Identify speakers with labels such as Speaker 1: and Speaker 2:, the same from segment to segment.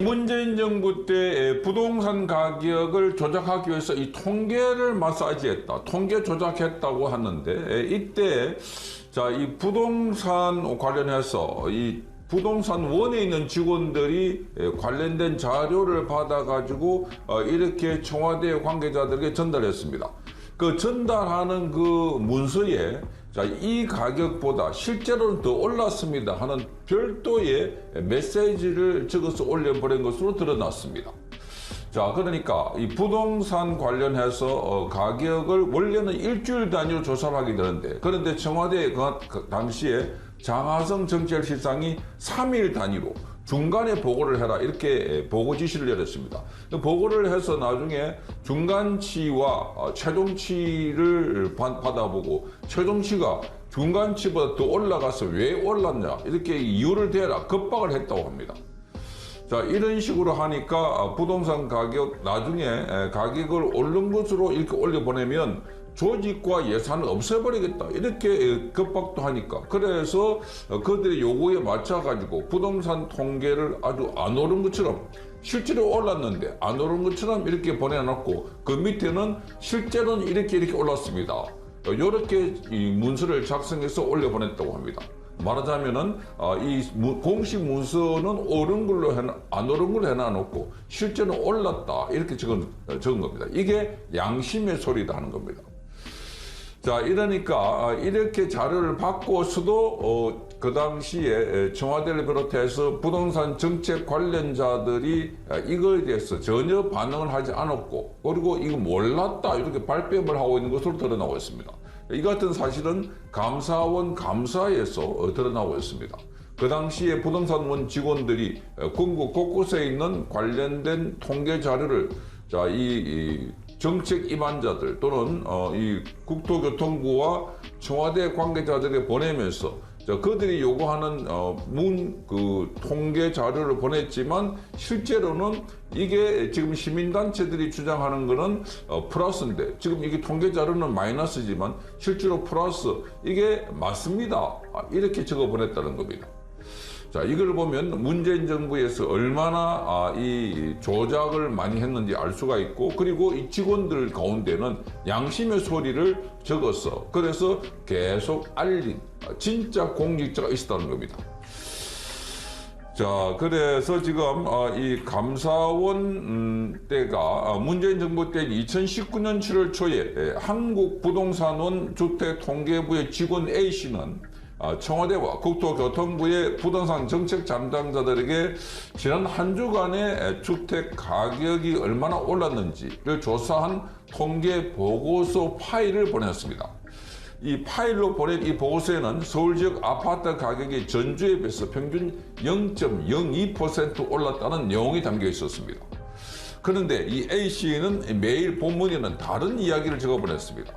Speaker 1: 문재인 정부 때 부동산 가격을 조작하기 위해서 이 통계를 마사지했다, 통계 조작했다고 하는데, 이때 자, 이 부동산 관련해서 이 부동산 원에 있는 직원들이 관련된 자료를 받아가지고 이렇게 청와대 관계자들에게 전달했습니다. 그 전달하는 그 문서에 자, 이 가격보다 실제로는 더 올랐습니다 하는 별도의 메시지를 적어서 올려버린 것으로 드러났습니다. 자, 그러니까 이 부동산 관련해서 가격을 원래는 일주일 단위로 조사를 하게 되는데, 그런데 청와대 그 당시에 장하성 정책실장이 3일 단위로 중간에 보고를 해라, 이렇게 보고 지시를 내렸습니다. 보고를 해서 나중에 중간치와 최종치를 받아보고, 최종치가 중간치보다 더 올라가서 왜 올랐냐, 이렇게 이유를 대라 겁박을 했다고 합니다. 자, 이런 식으로 하니까 부동산 가격, 나중에 가격을 오른 것으로 이렇게 올려보내면 조직과 예산을 없애버리겠다, 이렇게 겁박도 하니까, 그래서 그들의 요구에 맞춰가지고 부동산 통계를 아주 안 오른 것처럼, 실제로 올랐는데 안 오른 것처럼 이렇게 보내놓고, 그 밑에는 실제로는 이렇게 올랐습니다, 이렇게 이 문서를 작성해서 올려보냈다고 합니다. 말하자면은 이 공식 문서는 옳은 걸로 안 옳은 걸로 해놔놓고 실제는 올랐다, 이렇게 적은 겁니다. 이게 양심의 소리다 하는 겁니다. 자, 이러니까 이렇게 자료를 받고서도 그 당시에 청와대를 비롯해서 부동산 정책 관련자들이 이거에 대해서 전혀 반응을 하지 않았고, 그리고 이거 몰랐다, 이렇게 발뺌을 하고 있는 것으로 드러나고 있습니다. 이 같은 사실은 감사원 감사에서 드러나고 있습니다. 그 당시에 부동산원 직원들이 전국 곳곳에 있는 관련된 통계 자료를, 자, 이 정책 입안자들 또는 이 국토교통부와 청와대 관계자들에게 보내면서, 자, 그들이 요구하는 그 통계 자료를 보냈지만 실제로는 이게 지금 시민단체들이 주장하는 거는 플러스인데, 지금 이게 통계 자료는 마이너스지만 실제로 플러스, 이게 맞습니다, 이렇게 적어 보냈다는 겁니다. 자, 이걸 보면 문재인 정부에서 얼마나 이 조작을 많이 했는지 알 수가 있고, 그리고 이 직원들 가운데는 양심의 소리를 적었어, 그래서 계속 알린 진짜 공직자가 있었다는 겁니다. 자, 그래서 지금 이 감사원 때가 문재인 정부 때 2019년 7월 초에 한국부동산원 주택통계부의 직원 A씨는 청와대와 국토교통부의 부동산 정책 담당자들에게 지난 한 주간의 주택 가격이 얼마나 올랐는지를 조사한 통계 보고서 파일을 보냈습니다. 이 파일로 보낸 이 보고서에는 서울 지역 아파트 가격이 전주에 비해서 평균 0.02% 올랐다는 내용이 담겨 있었습니다. 그런데 이 A씨는 매일 본문에는 다른 이야기를 적어 보냈습니다.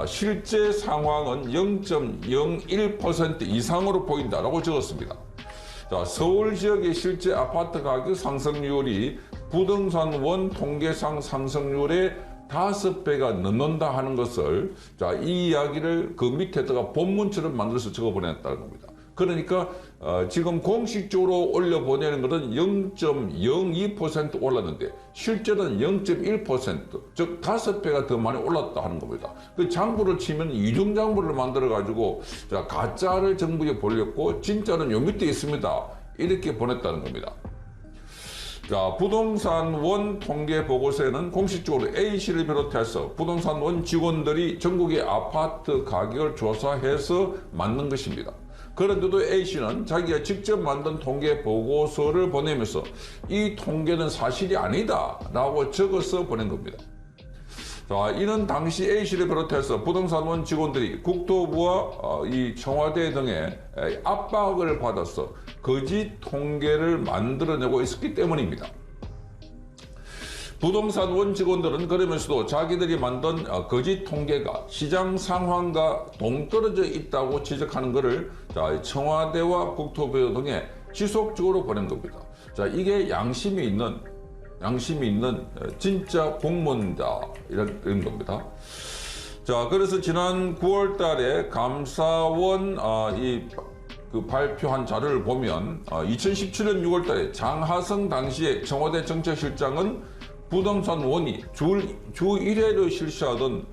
Speaker 1: 실제 상황은 0.01% 이상으로 보인다라고 적었습니다. 자, 서울 지역의 실제 아파트 가격 상승률이 부동산원 통계상 상승률의 5배가 넘는다 하는 것을, 자, 이 이야기를 그 밑에다가 본문처럼 만들어서 적어 보냈다는 겁니다. 그러니까 지금 공식적으로 올려보내는 것은 0.02% 올랐는데 실제는 0.1%, 즉 5배가 더 많이 올랐다 하는 겁니다. 그 장부를 치면 이중장부를 만들어가지고, 자, 가짜를 정부에 보냈고 진짜는 요 밑에 있습니다, 이렇게 보냈다는 겁니다. 자, 부동산원 통계 보고서에는 공식적으로 A씨를 비롯해서 부동산원 직원들이 전국의 아파트 가격을 조사해서 만든 것입니다. 그런데도 A씨는 자기가 직접 만든 통계 보고서를 보내면서 이 통계는 사실이 아니다 라고 적어서 보낸 겁니다. 자, 이는 당시 A씨를 비롯해서 부동산원 직원들이 국토부와 이 청와대 등의 압박을 받아서 거짓 통계를 만들어내고 있었기 때문입니다. 부동산원 직원들은 그러면서도 자기들이 만든 거짓 통계가 시장 상황과 동떨어져 있다고 지적하는 것을, 자, 청와대와 국토부 등에 지속적으로 보낸 겁니다. 자, 이게 양심이 있는 진짜 공무원이다, 이런 겁니다. 자, 그래서 지난 9월 달에 감사원 이 그 발표한 자료를 보면 2017년 6월달에 장하성 당시의 청와대 정책실장은 부동산 원이 주 1회로 실시하던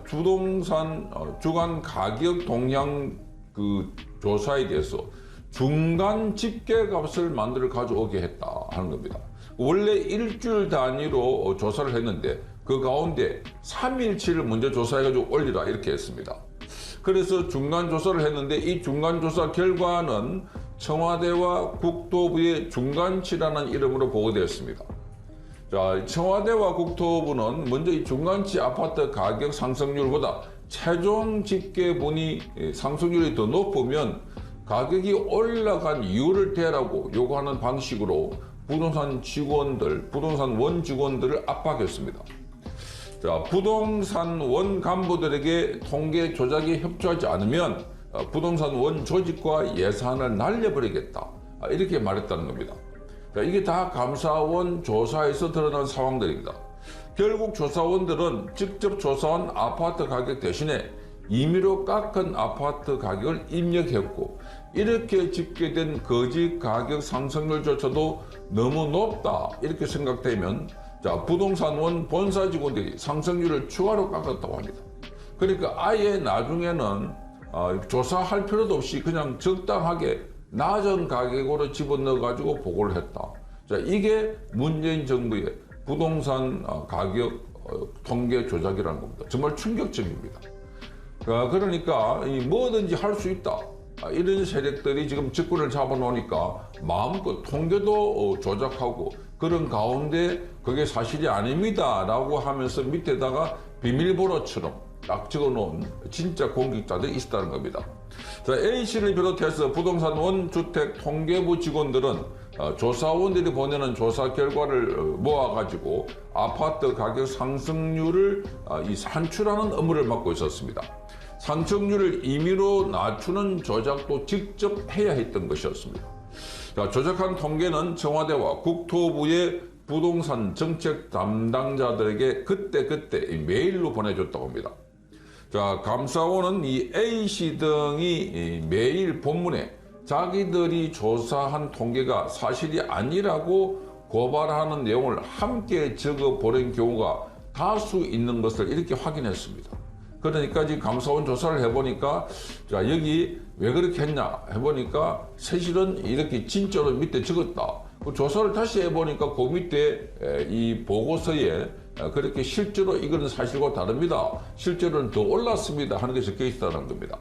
Speaker 1: 부동산 주간 가격 동향 그 조사에 대해서 중간 집계값을 만들어 가져오게 했다 하는 겁니다. 원래 일주일 단위로 조사를 했는데 그 가운데 3일치를 먼저 조사해가지고 올리라 이렇게 했습니다. 그래서 중간 조사를 했는데 이 중간 조사 결과는 청와대와 국토부의 중간치라는 이름으로 보고되었습니다. 자, 청와대와 국토부는 먼저 이 중간치 아파트 가격 상승률보다 최종 집계분이 상승률이 더 높으면 가격이 올라간 이유를 대라고 요구하는 방식으로 부동산 직원들, 부동산 원 직원들을 압박했습니다. 자, 부동산 원 간부들에게 통계 조작에 협조하지 않으면 부동산 원 조직과 예산을 날려버리겠다. 이렇게 말했다는 겁니다. 자, 이게 다 감사원 조사에서 드러난 상황들입니다. 결국 조사원들은 직접 조사한 아파트 가격 대신에 임의로 깎은 아파트 가격을 입력했고 이렇게 집계된 거짓 가격 상승률조차도 너무 높다 이렇게 생각되면 자, 부동산원 본사 직원들이 상승률을 추가로 깎았다고 합니다. 그러니까 아예 나중에는 조사할 필요도 없이 그냥 적당하게 낮은 가격으로 집어넣어 가지고 보고를 했다. 자, 이게 문재인 정부의 부동산 가격 통계 조작이라는 겁니다. 정말 충격적입니다. 그러니까 뭐든지 할 수 있다. 이런 세력들이 지금 직권을 잡아놓으니까 마음껏 통계도 조작하고 그런 가운데 그게 사실이 아닙니다 라고 하면서 밑에다가 비밀번호처럼 딱 적어놓은 진짜 공직자들이 있다는 겁니다. 자, A씨를 비롯해서 부동산 원주택 통계부 직원들은 조사원들이 보내는 조사 결과를 모아가지고 아파트 가격 상승률을 산출하는 업무를 맡고 있었습니다. 상승률을 임의로 낮추는 조작도 직접 해야 했던 것이었습니다. 자, 조작한 통계는 청와대와 국토부의 부동산 정책 담당자들에게 그때그때 메일로 보내줬다고 합니다. 자, 감사원은 이 A씨 등이 매일 본문에 자기들이 조사한 통계가 사실이 아니라고 고발하는 내용을 함께 적어 보낸 경우가 다수 있는 것을 이렇게 확인했습니다. 그러니까 지금 감사원 조사를 해보니까 자, 여기 왜 그렇게 했냐 해보니까 사실은 이렇게 진짜로 밑에 적었다. 그 조사를 다시 해보니까 그 밑에 이 보고서에 그렇게 실제로 이거는 사실과 다릅니다. 실제로는 더 올랐습니다 하는 게 적혀 있다는 겁니다.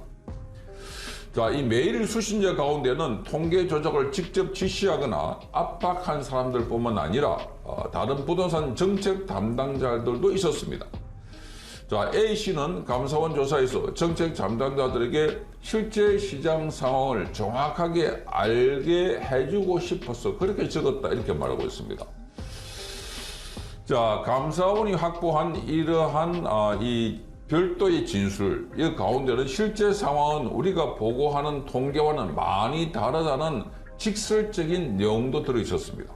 Speaker 1: 자, 이 메일 수신자 가운데는 통계 조작을 직접 지시하거나 압박한 사람들뿐만 아니라 다른 부동산 정책 담당자들도 있었습니다. 자, A씨는 감사원 조사에서 정책 담당자들에게 실제 시장 상황을 정확하게 알게 해주고 싶어서 그렇게 적었다 이렇게 말하고 있습니다. 자, 감사원이 확보한 이러한 이 별도의 진술, 이 가운데는 실제 상황은 우리가 보고하는 통계와는 많이 다르다는 직설적인 내용도 들어있었습니다.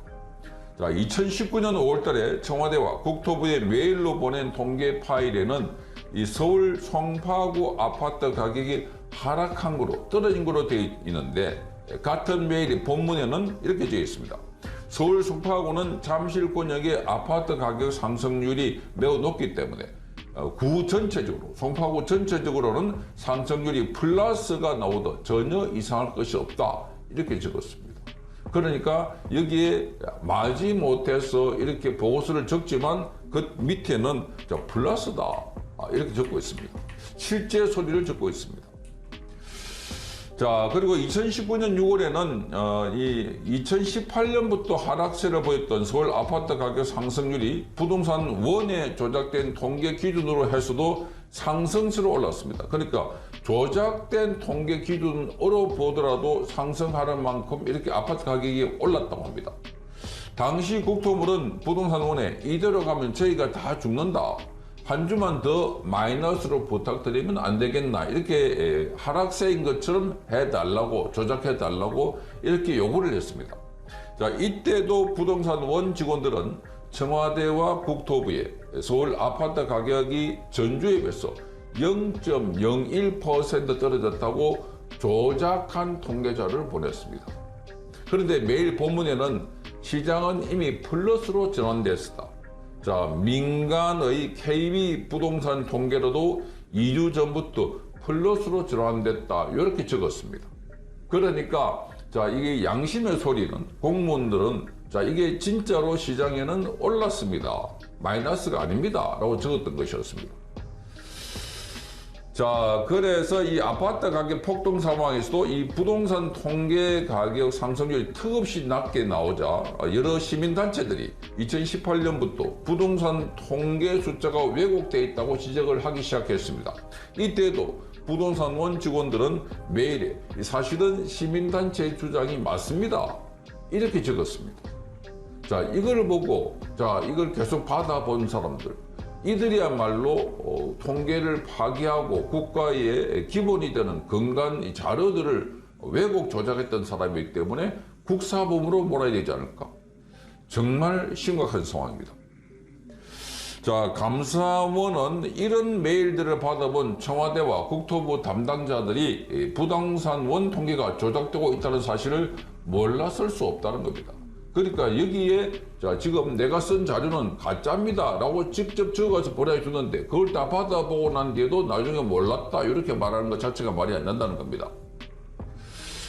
Speaker 1: 자, 2019년 5월달에 청와대와 국토부에 메일로 보낸 통계 파일에는 이 서울 송파구 아파트 가격이 하락한 거로 떨어진 거로 되어 있는데 같은 메일의 본문에는 이렇게 되어 있습니다. 서울 송파구는 잠실권역의 아파트 가격 상승률이 매우 높기 때문에 구 전체적으로 송파구 전체적으로는 상승률이 플러스가 나오도 전혀 이상할 것이 없다 이렇게 적었습니다. 그러니까 여기에 마지 못해서 이렇게 보고서를 적지만 그 밑에는 플러스다 이렇게 적고 있습니다. 실제 소리를 적고 있습니다. 자, 그리고 2019년 6월에는 이 2018년부터 하락세를 보였던 서울 아파트 가격 상승률이 부동산 원에 조작된 통계 기준으로 해서도 상승세로 올랐습니다. 그러니까 조작된 통계 기준으로 보더라도 상승하는 만큼 이렇게 아파트 가격이 올랐다고 합니다. 당시 국토부는 부동산 원에 이대로 가면 저희가 다 죽는다. 한 주만 더 마이너스로 부탁드리면 안 되겠나 이렇게 하락세인 것처럼 해달라고 조작해달라고 이렇게 요구를 했습니다. 자, 이때도 부동산 원 직원들은 청와대와 국토부에 서울 아파트 가격이 전주에 비해서 0.01% 떨어졌다고 조작한 통계자를 보냈습니다. 그런데 매일 본문에는 시장은 이미 플러스로 전환됐다. 자, 민간의 KB 부동산 통계로도 2주 전부터 플러스로 전환됐다. 이렇게 적었습니다. 그러니까 자, 이게 양심의 소리는 공무원들은 자, 이게 진짜로 시장에는 올랐습니다. 마이너스가 아닙니다. 라고 적었던 것이었습니다. 자, 그래서 이 아파트 가격 폭등 상황에서도 이 부동산 통계 가격 상승률이 턱없이 낮게 나오자 여러 시민단체들이 2018년부터 부동산 통계 숫자가 왜곡되어 있다고 지적을 하기 시작했습니다. 이때도 부동산원 직원들은 메일에 사실은 시민단체의 주장이 맞습니다. 이렇게 적었습니다. 자, 이걸 보고 자, 이걸 계속 받아본 사람들, 이들이야말로 통계를 파기하고 국가의 기본이 되는 근간 자료들을 왜곡 조작했던 사람이기 때문에 국사범으로 몰아야 되지 않을까? 정말 심각한 상황입니다. 자, 감사원은 이런 메일들을 받아본 청와대와 국토부 담당자들이 부동산원 통계가 조작되고 있다는 사실을 몰랐을 수 없다는 겁니다. 그러니까 여기에 자, 지금 내가 쓴 자료는 가짜입니다 라고 직접 적어서 보내주는데 그걸 다 받아보고 난 뒤에도 나중에 몰랐다 이렇게 말하는 것 자체가 말이 안 된다는 겁니다.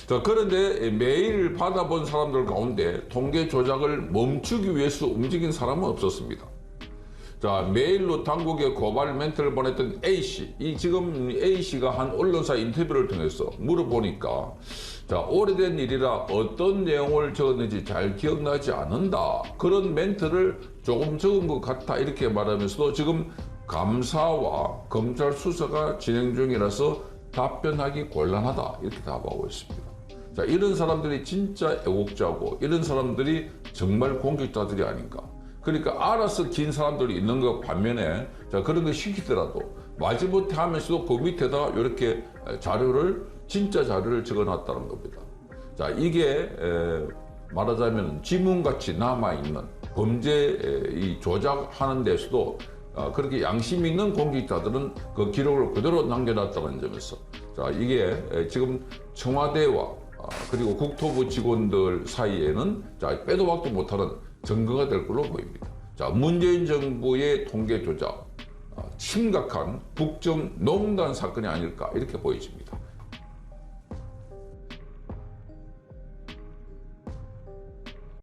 Speaker 1: 자, 그런데 메일을 받아본 사람들 가운데 통계 조작을 멈추기 위해서 움직인 사람은 없었습니다. 자, 메일로 당국에 고발 멘트를 보냈던 A씨, 지금 A씨가 한 언론사 인터뷰를 통해서 물어보니까 자, 오래된 일이라 어떤 내용을 적었는지 잘 기억나지 않는다. 그런 멘트를 조금 적은 것 같아. 이렇게 말하면서도 지금 감사와 검찰 수사가 진행 중이라서 답변하기 곤란하다. 이렇게 답하고 있습니다. 자, 이런 사람들이 진짜 애국자고 이런 사람들이 정말 공직자들이 아닌가. 그러니까 알아서 긴 사람들이 있는 것 반면에 자, 그런 거 시키더라도 마지못해 하면서도 그 밑에다가 이렇게 진짜 자료를 적어놨다는 겁니다. 자, 이게 말하자면 지문같이 남아있는 범죄 이 조작하는 데서도 그렇게 양심 있는 공직자들은 그 기록을 그대로 남겨놨다는 점에서 자, 이게 지금 청와대와 그리고 국토부 직원들 사이에는 자, 빼도 박도 못하는 증거가 될 걸로 보입니다. 자, 문재인 정부의 통계 조작, 심각한 국정농단 사건이 아닐까 이렇게 보여집니다.